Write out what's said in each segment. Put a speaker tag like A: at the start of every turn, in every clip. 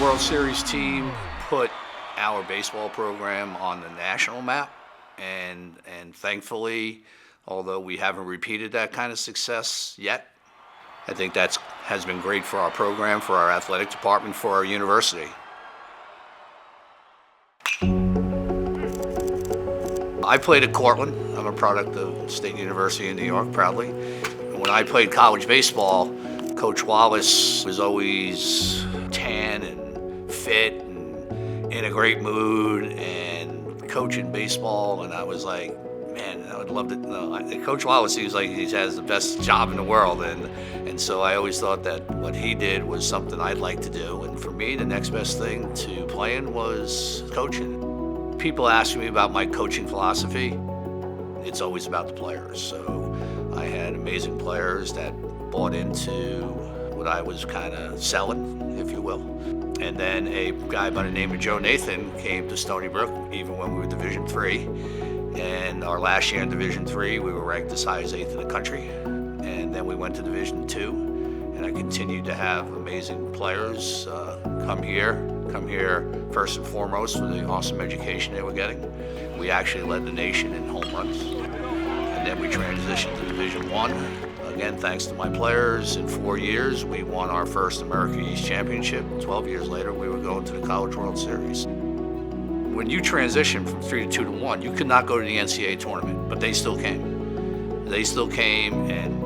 A: World Series team put our baseball program on the national map, and thankfully, although we haven't repeated that kind of success yet, I think that has been great for our program, for our athletic department, for our university. I played at Cortland. I'm a product of State University in New York, proudly. When I played college baseball, Coach Wallace was always tan and fit and in a great mood and coaching baseball, and I was like, man, I would love to know. Coach Wallace seems like he has the best job in the world, and so I always thought that what he did was something I'd like to do. And for me, the next best thing to playing was coaching. People ask me about my coaching philosophy. It's always about the players. So I had amazing players that bought into what I was kind of selling, if you will. And then a guy by the name of Joe Nathan came to Stony Brook, even when we were Division III. And our last year in Division III, we were ranked as high as 8th in the country. And then we went to Division II, and I continued to have amazing players come here first and foremost for the awesome education they were getting. We actually led the nation in home runs. And then we transitioned to Division I. Again, thanks to my players, in 4 years, we won our first America East Championship. 12 years later, we were going to the College World Series. When you transition from 3 to 2 to 1, you could not go to the NCAA tournament, but they still came. They still came and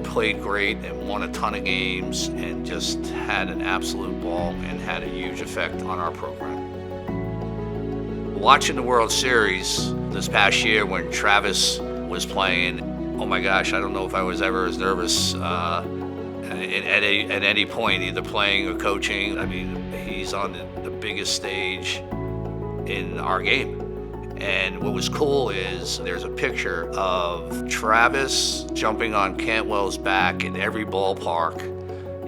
A: played great and won a ton of games and just had an absolute ball and had a huge effect on our program. Watching the World Series this past year when Travis was playing, oh my gosh, I don't know if I was ever as nervous at any point, either playing or coaching. I mean, he's on the biggest stage in our game. And what was cool is there's a picture of Travis jumping on Cantwell's back in every ballpark.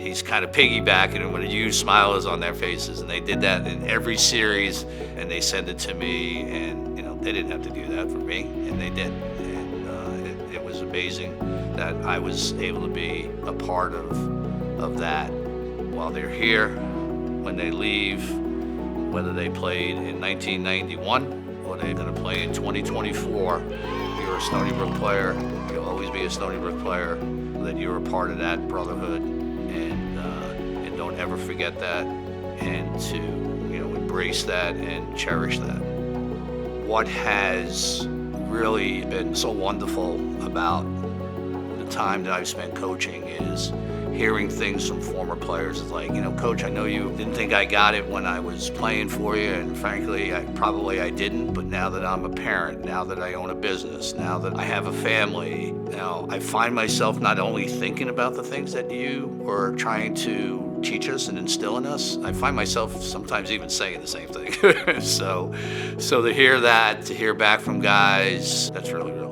A: He's kind of piggybacking, and when a huge smile is on their faces. And they did that in every series, and they sent it to me, and they didn't have to do that for me, and they did. And it was amazing that I was able to be a part of that while they're here, when they leave, whether they played in 1991 or they're going to play in 2024. You're a Stony Brook player. You'll always be a Stony Brook player. That you're a part of that brotherhood, and don't ever forget that, and to embrace that and cherish that. What has really been so wonderful about the time that I've spent coaching is hearing things from former players. It's like, Coach, I know you didn't think I got it when I was playing for you, and frankly, I didn't, but now that I'm a parent, now that I own a business, now that I have a family, now I find myself not only thinking about the things that you were trying to teach us and instill in us, I find myself sometimes even saying the same thing. So to hear that, to hear back from guys, that's really, really